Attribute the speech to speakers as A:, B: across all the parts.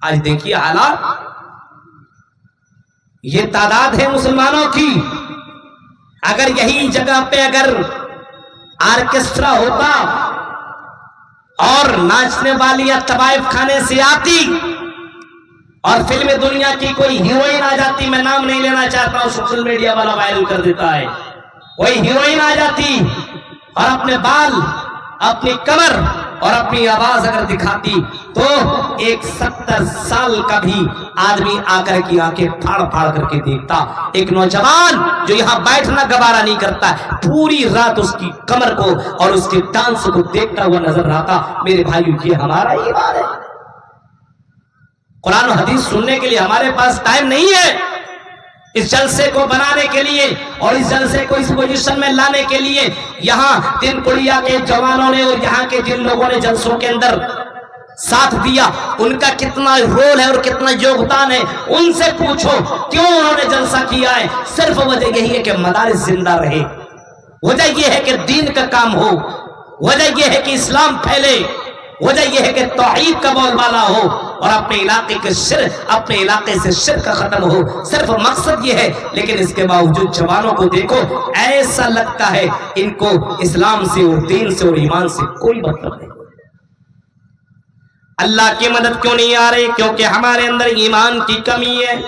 A: آج دیکھیے حالات، یہ تعداد ہے مسلمانوں کی. اگر یہی جگہ پہ اگر آرکیسٹرا ہوتا اور ناچنے والی یا طوائف خانے سے آتی اور فلم دنیا کی کوئی ہیروئن آ جاتی، میں نام نہیں لینا چاہتا ہوں، سوشل میڈیا والا وائرل کر دیتا ہے، کوئی ہیروئن آ جاتی اور اپنے بال، اپنی کمر اور اپنی آواز اگر دکھاتی تو ایک 70 سال کا بھی آدمی آ کر کی آنکھیں پھاڑ پھاڑ کر کے دیکھتا. ایک نوجوان جو یہاں بیٹھنا گوارا نہیں کرتا ہے، پوری رات اس کی کمر کو اور اس کے ڈانس کو دیکھتا ہوا نظر آتا. میرے بھائیو، یہ ہمارا ایمان ہے. قرآن و حدیث سننے کے لیے ہمارے پاس ٹائم نہیں ہے. اس جلسے کو بنانے کے لیے اور اس جلسے کو اس پوزیشن میں لانے کے لیے یہاں تین پڑیا کے جوانوں نے اور یہاں کے جن لوگوں نے جلسوں کے اندر ساتھ دیا، ان کا کتنا رول ہے اور کتنا یوگدان ہے. ان سے پوچھو کیوں انہوں نے جلسہ کیا ہے. صرف وجہ یہی ہے کہ مدارس زندہ رہے، وجہ یہ ہے کہ دین کا کام ہو، وجہ یہ ہے کہ اسلام پھیلے، وجہ یہ ہے کہ توحید کا بول بالا ہو اور اپنے علاقے کے اپنے علاقے سے شرک ختم ہو. صرف مقصد یہ ہے. لیکن اس کے باوجود جوانوں کو دیکھو، ایسا لگتا ہے ان کو اسلام سے اور دین سے اور ایمان سے کوئی مطلب نہیں. اللہ کی مدد کیوں نہیں آ رہی؟ کیونکہ ہمارے اندر ایمان کی کمی ہے.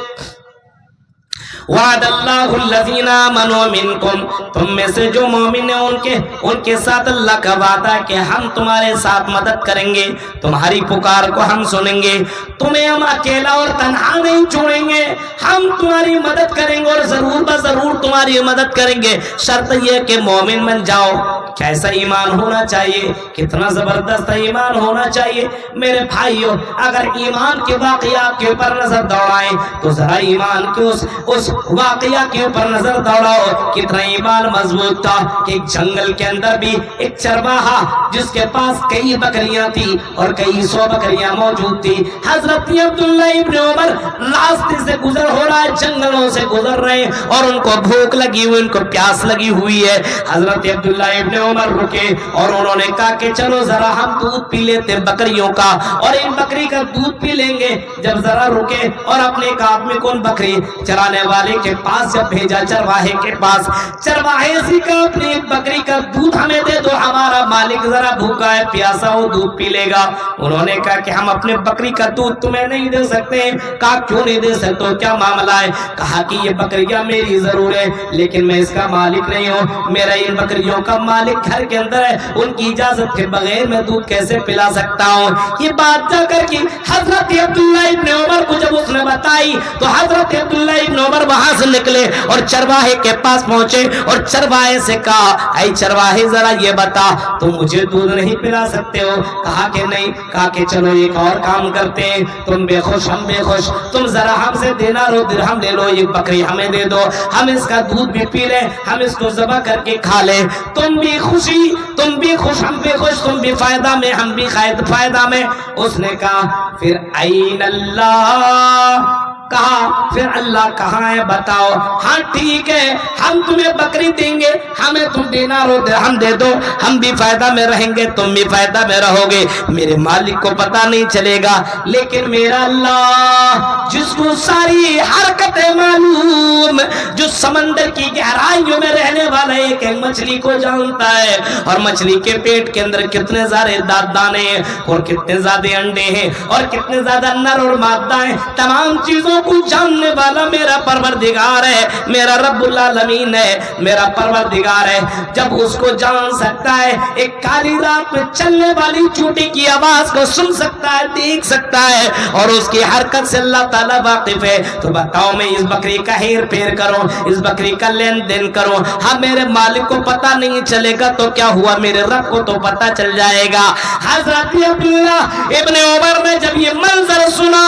A: وعد اللہ الذین آمنوا منکم، تم میں سے جو مومن ہیں ان کے ساتھ اللہ کا وعدہ ہے کہ ہم تمہارے ساتھ مدد کریں گے، تمہاری پکار کو ہم سنیں گے، تمہیں ہم اکیلا اور تنہا نہیں چھوڑیں گے، ہم تمہاری مدد کریں گے اور ضرور بضرور تمہاری مدد کریں گے. شرط یہ کہ مومن بن جاؤ. کیسا ایمان ہونا چاہیے، کتنا زبردست ایمان ہونا چاہیے. میرے بھائیوں، اگر ایمان کے واقعات کے اوپر نظر دوڑائیں تو ذرا ایمان کے اس واقعہ کے اوپر نظر دوڑاؤ. کتنا ایمان مضبوط تھا کہ ایک جنگل کے اندر بھی ایک چرواہا جس کے پاس کئی بکریاں تھی اور کئی 100 بکریاں موجود تھی. حضرت عبداللہ ابن عمر راستے سے گزر ہو رہا ہے، جنگلوں سے گزر رہے ہیں اور ان کو بھوک لگی ہوئی، ان کو پیاس لگی ہوئی ہے. حضرت عبداللہ ابن عمر رکے اور انہوں نے کہا کہ چلو ذرا ہم دودھ پی لیتے ہیں بکریوں کا، اور ان بکری کا دودھ پی لیں گے. جب ذرا رکے اور اپنے ایک آدمی کو ان بکری چرانے والے کے پاس جب بھیجا، چرواہے کے پاس، چرواہے سے کہا اپنی بکری کا دودھ ہمیں دے دو، ہمارا مالک ذرا بھوکا ہے، پیاسا ہو، دودھ پی لے گا. انہوں نے کہا کہ ہم اپنے بکری کا دودھ تمہیں نہیں دے سکتے. کہا کیوں نہیں دے سکتے، کیا معاملہ ہے؟ کہا کہ یہ بکریاں میری ضرور ہے لیکن میں اس کا مالک نہیں ہوں، میرا ان بکریوں کا مالک گھر کے اندر ہے، ان کی اجازت کے بغیر میں دودھ کیسے پلا سکتا ہوں. یہ بات جا کر کی حضرت عبداللہ ابن عمر کو جب اس نے بتائی تو حضرت عبداللہ ابن عمر وہاں سے نکلے اور چرواہے کے پاس پہنچے اور چرواہے سے کہا، اے چرواہے ذرا یہ بتا تم مجھے دودھ نہیں پلا سکتے ہو؟ کہا کہ نہیں. کہا کہ چلو ایک اور کام کرتے ہیں، تم بے خوش ہم بے خوش، تم ذرا ہم سے دینار و درہم لے لو، یہ بکری ہمیں دے دو، ہم اس کا دودھ بھی پی لیں، ہم اس کو ذبح کر کے کھا لیں. تم بھی خوشی، تم بھی خوش ہم بھی خوش، تم بھی فائدہ میں ہم بھی فائدہ میں. اس نے کہا پھر این اللہ، کہا پھر اللہ کہاں ہے بتاؤ. ہاں ٹھیک ہے، ہم تمہیں بکری دیں گے، ہمیں تم دینار و درہم دے دو، ہم بھی فائدہ میں رہیں گے، تم بھی فائدہ میں رہو گے، میرے مالک کو پتہ نہیں چلے گا. لیکن میرا اللہ جس کو ساری حرکتیں معلوم، جو سمندر کی گہرائیوں میں رہنے والا ایک مچھلی کو جانتا ہے اور مچھلی کے پیٹ کے اندر کتنے زیادہ دانے ہیں اور کتنے زیادہ انڈے ہیں اور کتنے زیادہ نر اور مادہ ہیں، تمام چیزوں کو جاننے والا میرا پروردگار ہے، میرا رب العالمین ہے، میرا پروردگار ہے. جب اس کو جان سکتا ہے، ایک کالی رات میں چلنے والی چوٹی کی آواز کو سن سکتا ہے، دیکھ سکتا ہے اور اس کی حرکت سے اللہ تعالیٰ واقف ہے، تو بتاؤ میں اس بکری کا ہیر پھیر کروں، اس بکری کا لین دین کروں، ہاں میرے مالک کو پتہ نہیں چلے گا تو کیا ہوا، میرے رب کو تو پتہ چل جائے گا. حضرت عبداللہ ابن عمر نے جب یہ منظر سنا،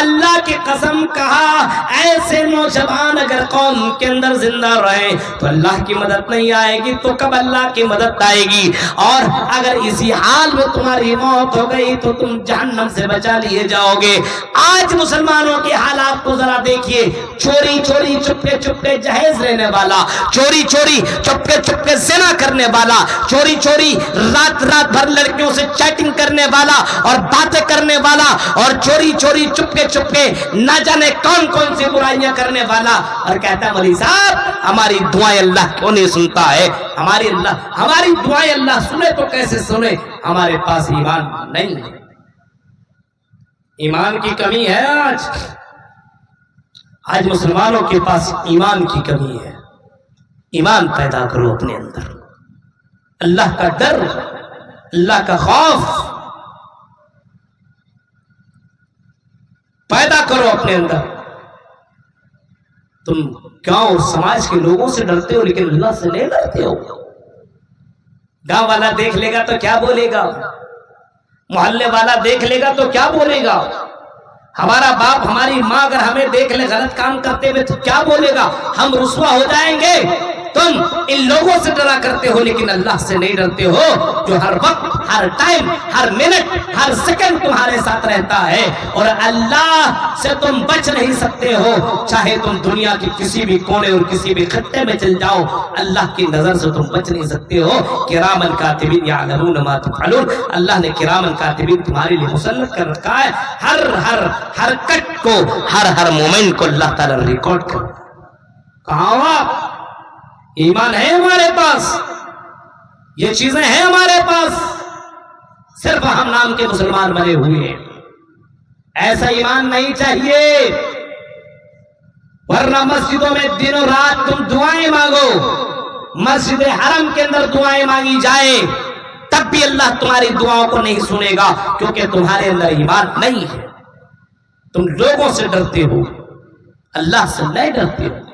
A: اللہ کی قسم کہا ایسے نوجوان اگر قوم کے اندر زندہ رہے تو اللہ کی مدد نہیں آئے گی تو کب اللہ کی مدد آئے گی؟ اور اگر اسی حال میں تمہاری موت ہو گئی تو تم جہنم سے بچا لیے جاؤ گے۔ آج مسلمانوں کے حالات کو ذرا دیکھیے، چوری چوری چپکے چپکے جہیز لینے والا، چوری چوری چپکے چپکے زنا کرنے والا، چوری چوری رات رات بھر لڑکیوں سے چیٹنگ کرنے والا اور باتیں کرنے والا، اور چوری چوری چپکے چپکے نہ جانے کون کون سی برائیاں کرنے والا، اور کہتا ہے مولوی صاحب ہماری دعائیں اللہ کیوں نہیں سنتا ہے؟ ہماری دعائیں اللہ سنے تو کیسے سنے؟ ہمارے پاس ایمان نہیں ہے، ایمان کی کمی ہے۔ آج مسلمانوں کے پاس ایمان کی کمی ہے۔ ایمان پیدا کرو اپنے اندر، اللہ کا ڈر، اللہ کا خوف پیدا کرو اپنے اندر۔ تم گاؤں سماج کے لوگوں سے ڈرتے ہو لیکن اللہ سے نہیں ڈرتے ہو۔ گاؤں والا دیکھ لے گا تو کیا بولے گا؟ محلے والا دیکھ لے گا تو کیا بولے گا؟ ہمارا باپ ہماری ماں اگر ہمیں دیکھ لے غلط کام کرتے ہوئے تو کیا بولے گا؟ ہم رسوا ہو جائیں گے۔ تم ان لوگوں سے ڈرا کرتے ہو لیکن اللہ سے نہیں ڈرتے ہو، جو ہر وقت، ہر ٹائم، ہر منٹ، ہر سیکنڈ تمہارے ساتھ رہتا ہے۔ اور اللہ سے تم بچ نہیں سکتے ہو، چاہے تم دنیا کی کسی بھی کونے اور کسی بھی خطے میں چل جاؤ، اللہ کی نظر سے تم بچ نہیں سکتے ہو۔ کرامن کاتبین یعلمون ما تفعلون، اللہ نے کرامن کاتبین تمہارے لیے مسلط کر رکھا ہے۔ ہر حرکت کو، ہر مومنٹ کو اللہ تعالیٰ ریکارڈ کر۔ کہاں ہو آپ؟ ایمان ہے ہمارے پاس، یہ چیزیں ہیں ہمارے پاس، صرف ہم نام کے مسلمان بنے ہوئے ہیں۔ ایسا ایمان نہیں چاہیے، ورنہ مسجدوں میں دن و رات تم دعائیں مانگو، مسجد حرم کے اندر دعائیں مانگی جائے تب بھی اللہ تمہاری دعاؤں کو نہیں سنے گا، کیونکہ تمہارے اندر ایمان نہیں ہے۔ تم لوگوں سے ڈرتے ہو، اللہ سے نہیں ڈرتے ہو۔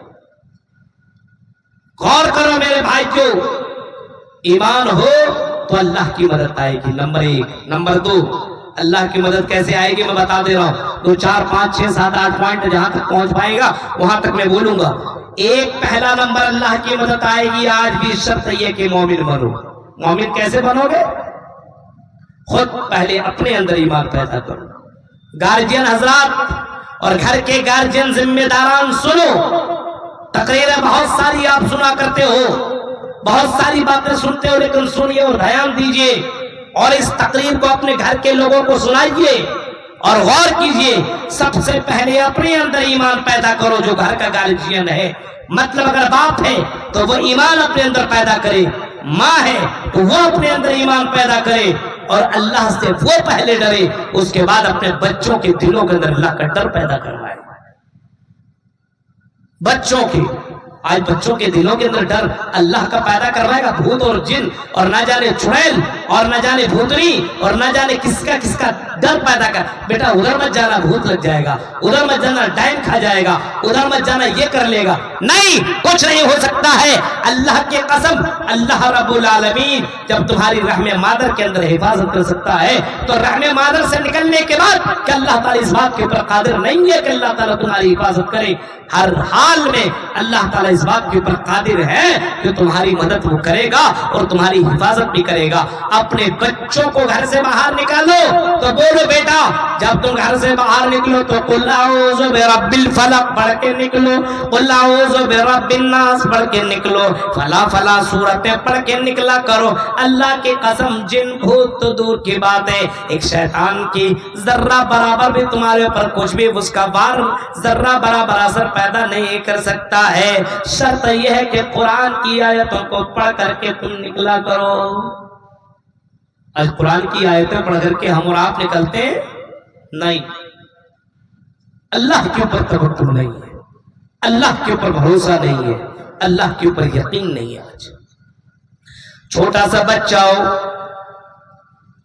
A: غور کرو میرے بھائیو، ایمان ہو تو اللہ کی مدد آئے گی، نمبر 1۔ نمبر 2، اللہ کی مدد کیسے آئے گی میں بتا دے رہا ہوں، 2 4 5 6 7 8 پوائنٹ جہاں تک پہنچ پائے گا وہاں تک میں بولوں گا۔ ایک پہلا نمبر اللہ کی مدد آئے گی، آج بھی شرط یہ کہ مومن بنو۔ مومن کیسے بنو گے؟ خود پہلے اپنے اندر ایمان پیدا کرو۔ گارجین حضرات اور گھر کے گارجین ذمہ داران سنو، تقریریں بہت ساری آپ سنا کرتے ہو، بہت ساری باتیں سنتے ہو، لیکن سنیے اور دھیان دیجئے اور اس تقریر کو اپنے گھر کے لوگوں کو سنائیے اور غور کیجئے۔ سب سے پہلے اپنے اندر ایمان پیدا کرو جو گھر کا گارجین ہے، مطلب اگر باپ ہے تو وہ ایمان اپنے اندر پیدا کرے، ماں ہے تو وہ اپنے اندر ایمان پیدا کرے اور اللہ سے وہ پہلے ڈرے، اس کے بعد اپنے بچوں کے دلوں کے اندر اللہ کا ڈر پیدا کروائے۔ بچوں کے، آج بچوں کے دلوں کے اندر ڈر اللہ کا پیدا کروائے گا، بھوت اور جن اور نہ جانے چڑیل اور نہ جانے بھوتنی اور نہ جانے کس کا ڈر پیدا کر۔ بیٹا ادھر مت جانا، بھوت لگ جائے گا، ادھر مت جانا ڈائن کھا جائے گا، ادھر مت جانا یہ کر لے گا۔ نہیں، کچھ نہیں ہو سکتا ہے۔ اللہ کی قسم، اللہ رب العالمین جب تمہاری رحم مادر کے اندر حفاظت کر سکتا ہے تو رحم مادر سے نکلنے کے بعد کہ اللہ تعالیٰ اس بات کے اوپر قادر نہیں ہے کہ اللہ تعالیٰ تمہاری حفاظت کرے؟ ہر حال میں اللہ تعالیٰ اس بات کے اوپر قادر ہے کہ تمہاری مدد وہ کرے گا اور تمہاری حفاظت بھی کرے گا۔ اپنے بچوں کو گھر سے باہر نکالو تو بولو بیٹا جب تم گھر سے باہر نکلو تو قل اعوذ برب الفلق پڑھ کے نکلو، قل اعوذ برب الناس پڑھ کے نکلو، فلا فلا سورتیں پڑھ کے نکلا کرو۔ اللہ کی قسم، جن بھوت تو دور کی بات ہے، ایک شیطان کی ذرہ برابر بھی تمہارے اوپر کچھ بھی اس کا وار ذرہ برابر اثر پیدا نہیں کر سکتا ہے۔ شرط یہ ہے کہ قرآن کی آیتوں کو پڑھ کر کے تم نکلا کرو۔ آج قرآن کی آیتیں پڑھ کر کے ہم اور آپ نکلتے ہیں؟ نہیں، اللہ کے اوپر توکل نہیں ہے، اللہ کے اوپر بھروسہ نہیں ہے، اللہ کے اوپر یقین نہیں ہے۔ آج چھوٹا سا بچہ ہو،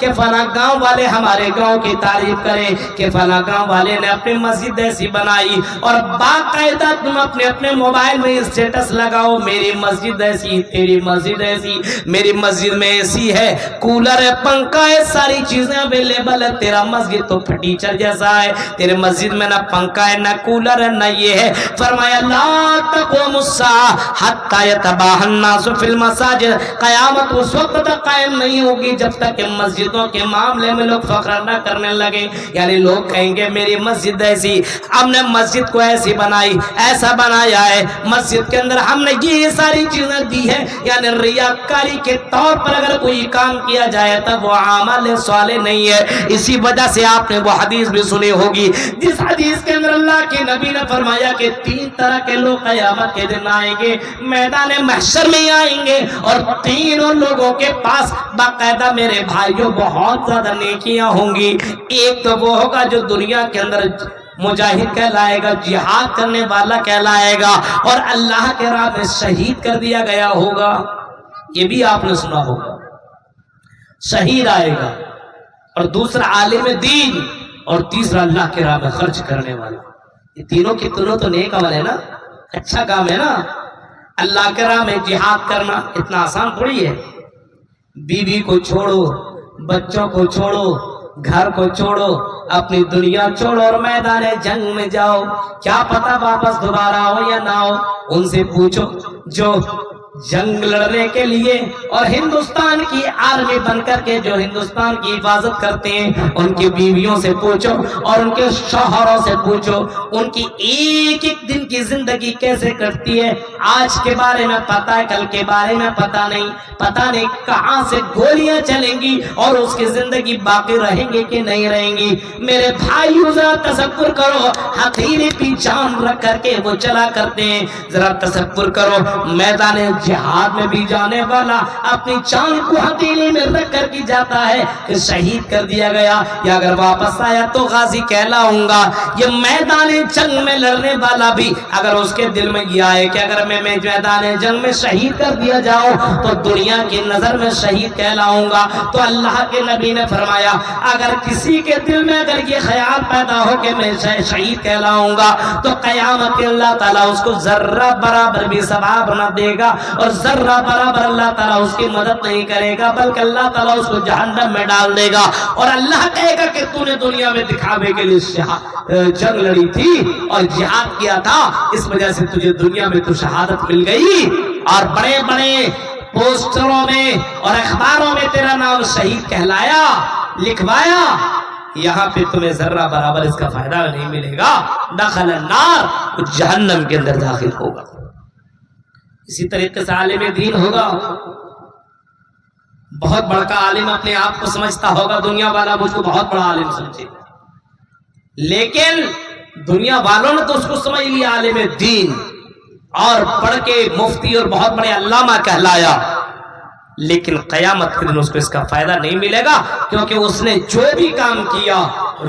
A: کہ فلاں گاؤں والے ہمارے گاؤں کی تعریف کریں کہ فلاں گاؤں والے نے اپنی مسجد ایسی بنائی، اور باقاعدہ تم اپنے اپنے موبائل میں اسٹیٹس لگاؤ میری مسجد ایسی، تیری مسجد ایسی، میری مسجد میں اے سی ہے، کولر ہے، پنکھا ہے، ساری چیزیں اویلیبل ہے، تیرا مسجد تو فرنیچر جیسا ہے، تیرے مسجد میں نہ پنکھا ہے، نہ کولر ہے، نہ یہ ہے۔ فرمایا لا تقوم الساعة حتى يتباهى الناس في المساجد، قیامت اس وقت تک قائم نہیں ہوگی جب تک کہ مسجدوں کے معاملے میں لوگ فخر نہ کرنے لگے، یعنی لوگ کہیں گے میری مسجد ایسی، ہم نے مسجد کو ایسی بنائی، ایسا بنایا ہے، مسجد کے اندر ہم نے یہ ساری چیزیں دی ہے، یعنی ریاکاری کے طور پر اگر کوئی کام کیا جائے تب وہ عمل صالح نہیں ہے۔ اسی وجہ سے آپ نے وہ حدیث بھی سنی ہوگی جس حدیث کے اندر اللہ کے نبی نے فرمایا کہ 3 طرح کے لوگ قیامت کے دن آئیں گے، میدان محشر میں آئیں گے، اور تینوں لوگوں کے پاس باقاعدہ میرے بھائیوں بہت زیادہ نیکیاں ہوں گی۔ ایک تو وہ ہوگا جو دنیا کے اندر مجاہد کہلائے گا، جہاد کرنے والا کہلائے گا، اور اللہ کے راہ میں شہید کر دیا گیا ہوگا، یہ بھی آپ نے سنا ہوگا، شہید آئے گا، اور دوسرا عالم دین، اور تیسرا اللہ کے راہ میں خرچ کرنے والا۔ یہ تینوں کی تینوں تو نیک عمل ہے نا، اچھا کام ہے نا۔ اللہ کے راہ میں جہاد کرنا اتنا آسان تھوڑی ہے، بیوی کو چھوڑو، بچوں کو چھوڑو، گھر کو چھوڑو، اپنی دنیا چھوڑو اور میدان جنگ میں جاؤ، کیا پتا واپس دوبارہ ہو یا نہ ہو۔ ان سے پوچھو جو جنگ لڑنے کے لیے اور ہندوستان کی آرمی بن کر کے جو ہندوستان کی حفاظت کرتے ہیں، ان کی بیویوں سے پوچھو اور ان کے شوہروں سے پوچھو ان کی ایک ایک دن کی زندگی کیسے کٹتی ہے۔ آج کے بارے میں پتا ہے، کل کے بارے میں پتا نہیں کہاں سے گولیاں چلیں گی اور اس کی زندگی باقی رہیں گی کہ نہیں رہیں گی۔ میرے بھائیو ذرا تصور کرو، ہتھیلی پہ جان رکھ کر کے وہ چلا کرتے ہیں، ذرا تصور کرو میدان جہاد میں بھی جانے والا اپنی جان کو ہتھیلی میں رکھ کر کے جاتا ہے کہ شہید کر دیا گیا، یا اگر واپس آیا تو غازی کہلاؤں گا۔ یہ میدان جنگ میں لڑنے والا بھی اگر اس کے دل میں یہ آئے کہ اگر میں میدان جنگ میں شہید کر دیا جاؤں تو دنیا کی نظر میں شہید کہلاؤں گا، تو اللہ کے نبی نے فرمایا اگر کسی کے دل میں اگر یہ خیال پیدا ہو کہ میں شہید کہلاؤں گا تو قیامت کے اللہ تعالیٰ اس کو ذرہ برابر بھی ثواب نہ دے گا، اور ذرہ برابر اللہ تعالیٰ اس کی مدد نہیں کرے گا، بلکہ اللہ تعالیٰ اس کو جہنم میں ڈال دے گا، اور اللہ کہے گا کہ تو نے دنیا میں دکھاوے کے لیے جنگ لڑی تھی اور جہاد کیا تھا، اس وجہ سے تجھے دنیا میں تو شہادت مل گئی، اور بڑے بڑے پوسٹروں میں اور اخباروں میں تیرا نام شہید کہلایا، لکھوایا، یہاں پہ تمہیں ذرہ برابر اس کا فائدہ نہیں ملے گا، دخل النار، جہنم کے اندر داخل ہوگا۔ اسی طریقے سے عالم دین ہوگا، بہت بڑا عالم اپنے آپ کو سمجھتا ہوگا، دنیا والا مجھ کو بہت بڑا عالم سمجھے، لیکن دنیا والوں نے تو اس کو سمجھ لیا عالم دین، اور پڑھ کے مفتی اور بہت بڑے علامہ کہلایا، لیکن قیامت کے دن اس کو اس کا فائدہ نہیں ملے گا، کیونکہ اس نے جو بھی کام کیا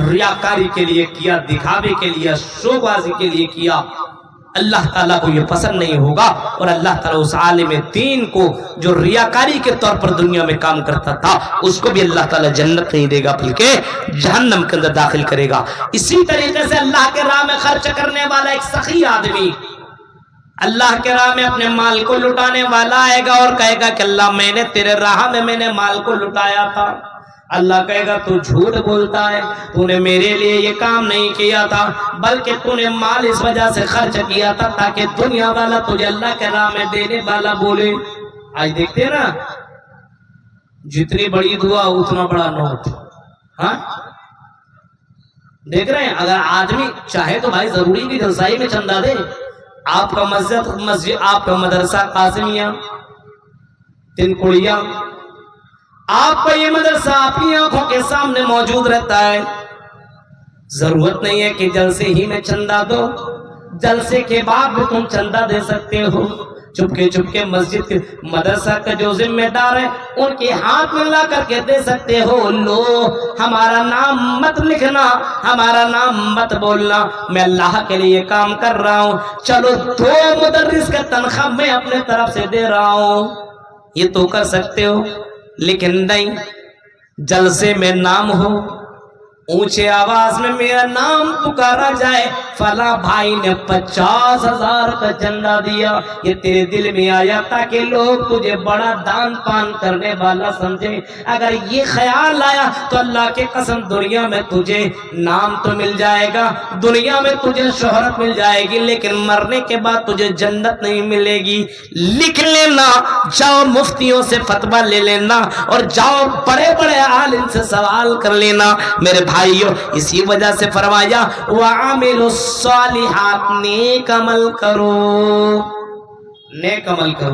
A: ریاکاری کے لیے کیا، دکھاوے کے لیے، شو بازی کے لیے کیا، اللہ تعالیٰ کو یہ پسند نہیں ہوگا، اور اللہ تعالیٰ اس عالم دین کو جو ریاکاری کے طور پر دنیا میں کام کرتا تھا اس کو بھی اللہ تعالیٰ جنت نہیں دے گا بلکہ جہنم کے اندر داخل کرے گا۔ اسی طریقے سے اللہ کے راہ میں خرچ کرنے والا ایک سخی آدمی، اللہ کے راہ میں اپنے مال کو لٹانے والا آئے گا اور کہے گا کہ اللہ میں نے تیرے راہ میں نے مال کو لٹایا تھا، اللہ کہے گا تو جھوٹ بولتا ہے، تو نے میرے لیے یہ کام نہیں کیا تھا، بلکہ تو نے مال اس وجہ سے خرچ کیا تھا تاکہ دنیا والا تجھے اللہ کے راہ میں دینے والا بولے۔ آج دیکھتے ہیں نا، جتنی بڑی دعا اتنا بڑا نوٹ، ہاں دیکھ رہے ہیں۔ اگر آدمی چاہے تو بھائی ضروری کی جلسائی میں چندہ دے، آپ کا مسجد، آپ کا مدرسہ قاسمیہ تنکڑیا، آپ کا یہ مدرسہ آپ کی آنکھوں کے سامنے موجود رہتا ہے، ضرورت نہیں ہے کہ جلسے ہی میں چندہ دو، جلسے کے بعد بھی تم چندہ دے سکتے ہو، چپکے مسجد کے مدرسہ کا جو ذمہ دار ہے ان کے ہاتھ میں لا کر کے دے سکتے ہو، لو ہمارا نام مت لکھنا، ہمارا نام مت بولنا، میں اللہ کے لیے کام کر رہا ہوں، چلو 2 مدرس کا تنخواہ میں اپنے طرف سے دے رہا ہوں، یہ تو کر سکتے ہو، لیکن نہیں، جلسے میں نام ہو، اونچے آواز میں میرا نام پکارا جائے، فلاں بھائی نے 50,000 کا چندہ دیا، یہ تیرے دل میں آیا تاکہ لوگ تجھے بڑا دان پان کرنے والا سمجھے، اگر یہ خیال آیا تو اللہ کے قسم دنیا میں تجھے نام تو مل جائے گا، دنیا میں تجھے شہرت مل جائے گی، لیکن مرنے کے بعد تجھے جنت نہیں ملے گی۔ لکھ لینا، جاؤ مفتیوں سے فتویٰ لے لینا، اور جاؤ بڑے بڑے عالم سے سوال کر لینا۔ میرے بھائیو، اسی وجہ سے فرمایا وَعَمِلُوا الصَّالِحَاتِ، نیک عمل کرو، نیک عمل کرو۔